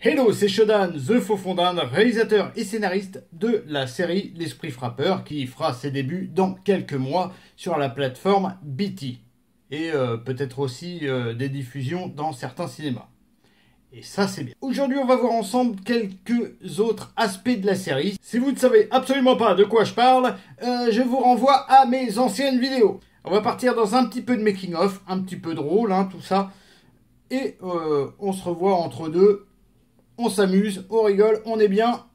Hello, c'est Shodan, The Faux-Fondin, réalisateur et scénariste de la série L'Esprit Frappeur qui fera ses débuts dans quelques mois sur la plateforme BT et peut-être aussi des diffusions dans certains cinémas. Et ça, c'est bien. Aujourd'hui, on va voir ensemble quelques autres aspects de la série. Si vous ne savez absolument pas de quoi je parle, je vous renvoie à mes anciennes vidéos. On va partir dans un petit peu de making-of, un petit peu drôle, hein, tout ça. Et on se revoit entre deux. On s'amuse, on rigole, on est bien.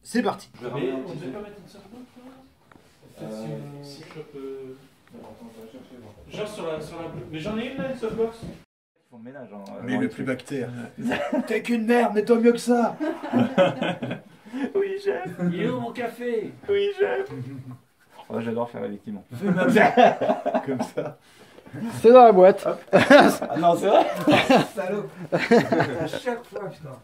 C'est parti. Mais on devait pas mettre une softbox là si je peux... Genre sur la... Mais j'en ai une là, une softbox. Ils font le ménage. Hein, mais le plus bactère. T'es qu'une merde, mais toi mieux que ça. Oui, chef. Il est où mon café? Oui, chef. Oh, j'adore faire la victime. Comme ça. C'est dans la boîte. Ah non, c'est vrai. Salaud. À chaque fois, putain.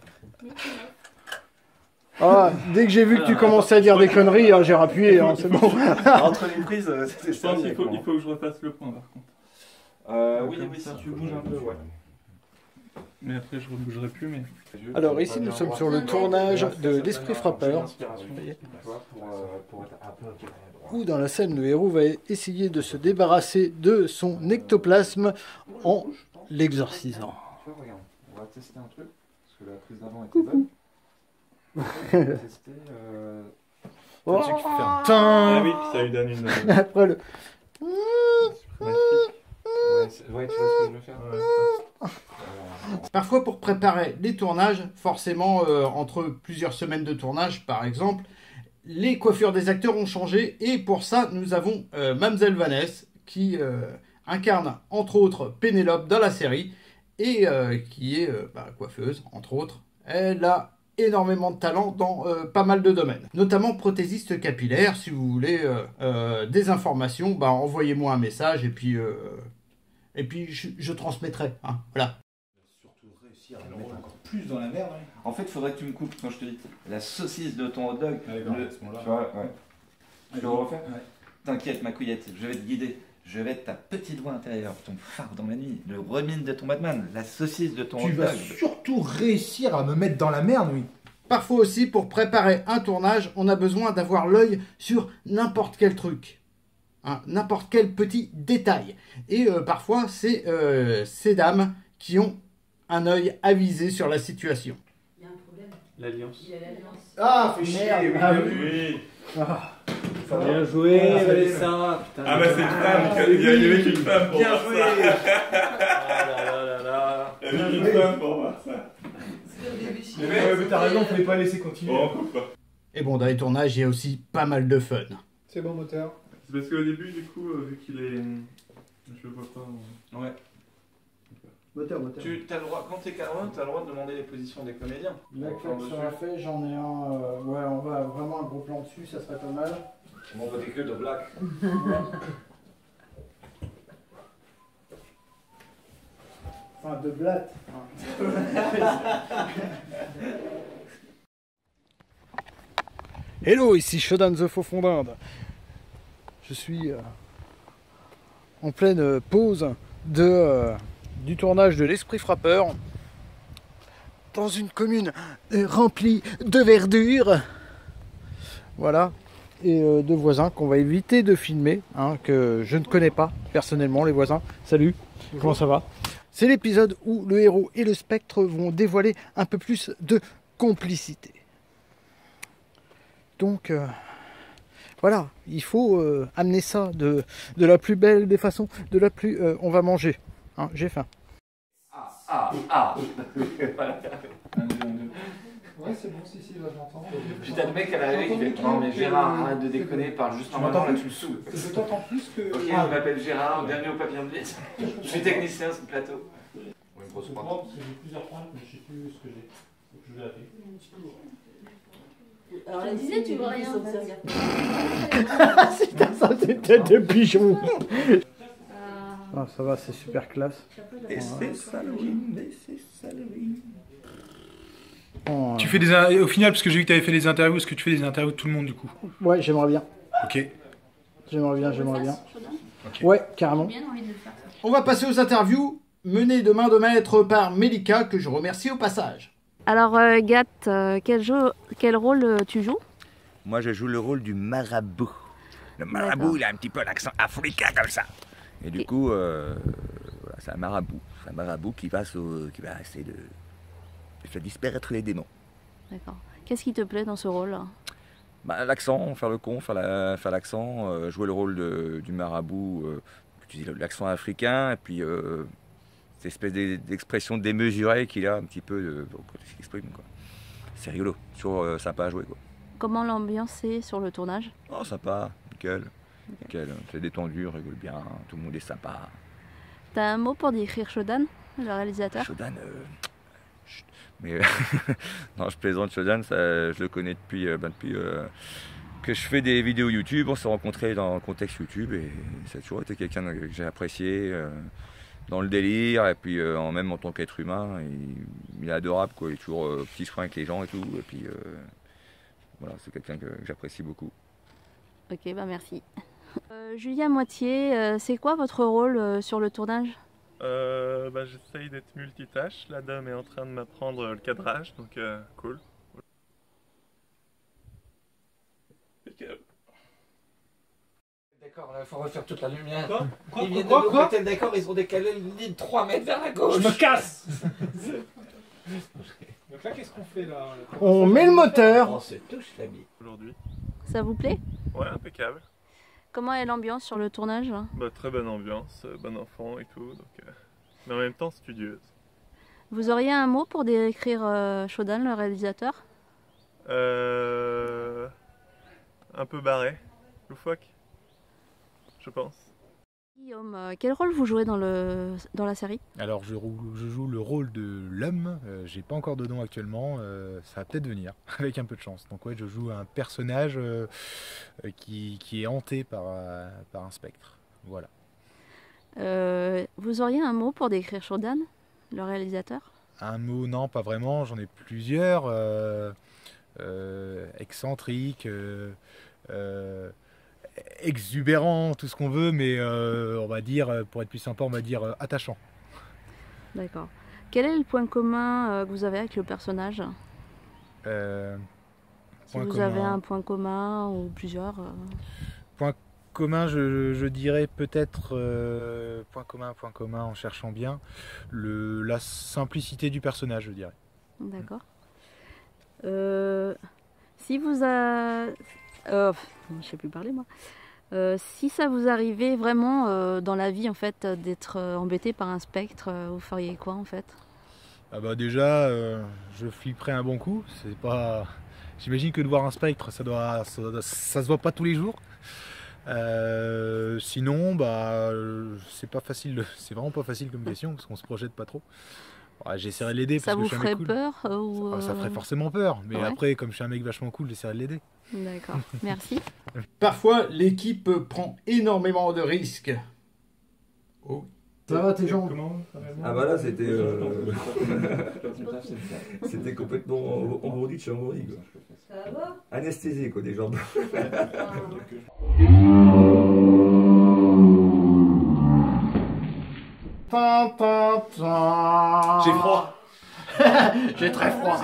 Ah, dès que j'ai vu que tu commençais à dire des conneries, hein, j'ai rappuyé, hein, c'est bon. Entre les prises, c'était Je pense qu'il faut que je refasse le point par contre. Oui, si tu bouges un peu, ouais. Mais après je rebougerai plus, mais... Alors ici nous sommes sur le tournage de L'Esprit Frappeur, où dans la scène le héros va essayer de se débarrasser de son ectoplasme en l'exorcisant. Regarde, on va tester un truc, parce que la prise d'avant était bonne. On va tester... Oh. Ah oui, puis ça lui donne une... Après le... Ouais, tu vois ce que je veux faire. Parfois pour préparer les tournages, forcément entre plusieurs semaines de tournage par exemple, les coiffures des acteurs ont changé et pour ça nous avons Mamzelle Vanessa qui incarne entre autres Pénélope dans la série et qui est coiffeuse entre autres. Elle a énormément de talent dans pas mal de domaines, notamment prothésiste capillaire. Si vous voulez des informations, envoyez-moi un message et puis je transmettrai, hein, voilà. Surtout réussir à le mettre encore plus dans la merde. Hein. En fait, il faudrait que tu me coupes quand je te dis la saucisse de ton hot dog. Allez, Tu vois, ouais. Tu le refais? Ouais. T'inquiète, ma couillette, je vais te guider. Je vais être ta petite voix intérieure, ton phare dans la nuit, le remine de ton Batman, la saucisse de ton hot Tu dog. vas surtout réussir à me mettre dans la merde, oui. Parfois aussi, pour préparer un tournage, on a besoin d'avoir l'œil sur n'importe quel truc. Hein, n'importe quel petit détail. Et parfois, c'est ces dames qui ont un œil avisé sur la situation. Il y a un problème. L'alliance. Il y a l'alliance. Ah, fais chier. Oui. Bien joué, Vanessa, putain. Ah bah c'est une femme, il y avait qu'une femme pour Bien voir joué. ça. Ah là là. Il y avait qu'une femme pour voir ça. C'était au début. Si Mais t'as raison, fallait pas laisser continuer. Bon, on coupe pas. Et bon, dans les tournages, il y a aussi pas mal de fun. C'est bon, moteur. C'est parce qu'au début, du coup, vu qu'il est... Je le vois pas... Ouais. Moteur. Tu as le droit, quand t'es caméraman, t'as le droit de demander les positions des comédiens. La claque sera fait, j'en ai un. Ouais, on va vraiment un gros plan dessus, ça serait pas mal. On va que de black. Enfin, de blatte. Hello, ici Shodan The Faux-Fondin. Je suis en pleine pause du tournage de L'Esprit Frappeur dans une commune remplie de verdure. Voilà. Et de voisins qu'on va éviter de filmer, hein, que je ne connais pas personnellement, les voisins. Salut, comment ça va? C'est l'épisode où le héros et le spectre vont dévoiler un peu plus de complicité. Donc voilà, il faut amener ça de la plus belle des façons, de la plus... on va manger, hein, j'ai faim. Ouais, c'est bon, si, là, j'entends. Putain, le mec à l'arrivée qui fait non, mais Gérard, arrête de déconner, parle juste normalement, là tu me saoules. Je t'entends plus que... Ok, je m'appelle Gérard, bienvenue au Papillon de Blitz. Je suis technicien sur le plateau. Une grosse pointe. Parce que j'ai plusieurs points, mais je sais plus ce que j'ai. Faut que je vérifie. Alors, elle disait, tu vois rien. C'est ça, c'est tête de pigeon. Ah, ça va, c'est super classe. Et c'est Halloween. Oh, Tu fais des... Au final, parce que j'ai vu que tu avais fait des interviews, est-ce que tu fais des interviews de tout le monde, du coup? ouais, j'aimerais bien. Ok. J'aimerais bien. Ok. Ouais, carrément. J'ai bien envie de le faire. On va passer aux interviews menées de main de maître par Melika, que je remercie au passage. Alors, Gat, quel rôle tu joues? Moi, je joue le rôle du marabout. Le marabout, il a un petit peu l'accent africain comme ça. Et du coup, voilà, c'est un marabout. C'est un marabout qui va essayer de faire disparaître les démons. D'accord. Qu'est-ce qui te plaît dans ce rôle? Bah, l'accent, faire le con, faire l'accent, jouer le rôle du marabout, utiliser l'accent africain, et puis cette espèce d'expression démesurée qu'il a un petit peu quand il s'exprime, quoi. C'est rigolo, toujours sympa à jouer, quoi. Comment l'ambiance est sur le tournage? Oh, sympa, nickel. Nickel. C'est détendu, on rigole bien, tout le monde est sympa. T'as un mot pour décrire Shodan, le réalisateur? Shodan, mais non, je plaisante. Shodan, je le connais depuis que je fais des vidéos YouTube. On s'est rencontrés dans le contexte YouTube et ça a toujours été quelqu'un que j'ai apprécié dans le délire et puis même en tant qu'être humain. Il est adorable, quoi. Il est toujours petit soin avec les gens et tout. Et puis voilà, c'est quelqu'un que j'apprécie beaucoup. Ok, bah merci. Julien Moitié, c'est quoi votre rôle sur le tournage? J'essaye d'être multitâche. La dame est en train de m'apprendre le cadrage, donc cool. D'accord, il faut refaire toute la lumière. Quoi Ils viennent de nous péter le décor, ils ont décalé une ligne 3 mètres vers la gauche. Je me casse. Donc là, qu'est-ce qu'on fait là? On met le moteur. On se touche la bite. Aujourd'hui. Ça vous plaît? Ouais, impeccable. Comment est l'ambiance sur le tournage? Bah, très bonne ambiance, bon enfant et tout, donc, mais en même temps studieuse. Vous auriez un mot pour décrire Shodan, le réalisateur? Un peu barré, loufoque, je pense. Guillaume, quel rôle vous jouez dans la série? Alors je joue le rôle de l'homme, j'ai pas encore de nom actuellement, ça va peut-être venir, avec un peu de chance. Donc ouais, je joue un personnage qui est hanté par un spectre, voilà. Vous auriez un mot pour décrire Shodan, le réalisateur? Un mot, non, pas vraiment, j'en ai plusieurs, excentrique, exubérant, tout ce qu'on veut, mais on va dire, pour être plus sympa, on va dire attachant. D'accord. Quel est le point commun que vous avez avec le personnage? Si vous avez un point commun ou plusieurs. Point commun, je dirais peut-être point commun en cherchant bien, la simplicité du personnage, je dirais. D'accord. Si vous a... je sais plus parler moi. Si ça vous arrivait vraiment dans la vie en fait d'être embêté par un spectre, vous feriez quoi en fait? Ah bah déjà, je flipperais un bon coup. C'est pas... J'imagine que de voir un spectre, ça se voit pas tous les jours. Sinon, bah, c'est pas facile. C'est vraiment pas facile comme question parce qu'on se projette pas trop. Ouais, j'essaierai de l'aider. Ça vous ferait cool. peur ou Ça ferait forcément peur. Mais ouais. Après, comme je suis un mec vachement cool, j'essaierai de l'aider. D'accord, merci. Parfois, l'équipe prend énormément de risques. Oh. Ça va tes jambes? Ah bah là c'était c'était complètement embourdi de chez embourdi quoi. Ça va? Anesthésié quoi des jambes. J'ai froid. J'ai très froid.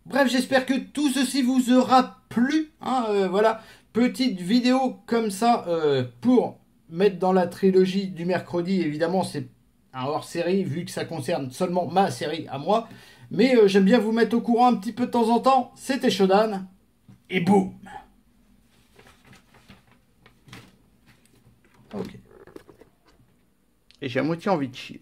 Bref, j'espère que tout ceci vous aura plu. Hein, voilà, petite vidéo comme ça pour mettre dans la trilogie du mercredi. Évidemment, c'est un hors-série vu que ça concerne seulement ma série à moi. Mais j'aime bien vous mettre au courant un petit peu de temps en temps. C'était Shodan. Et boum. Ok. Et j'ai à moitié envie de chier.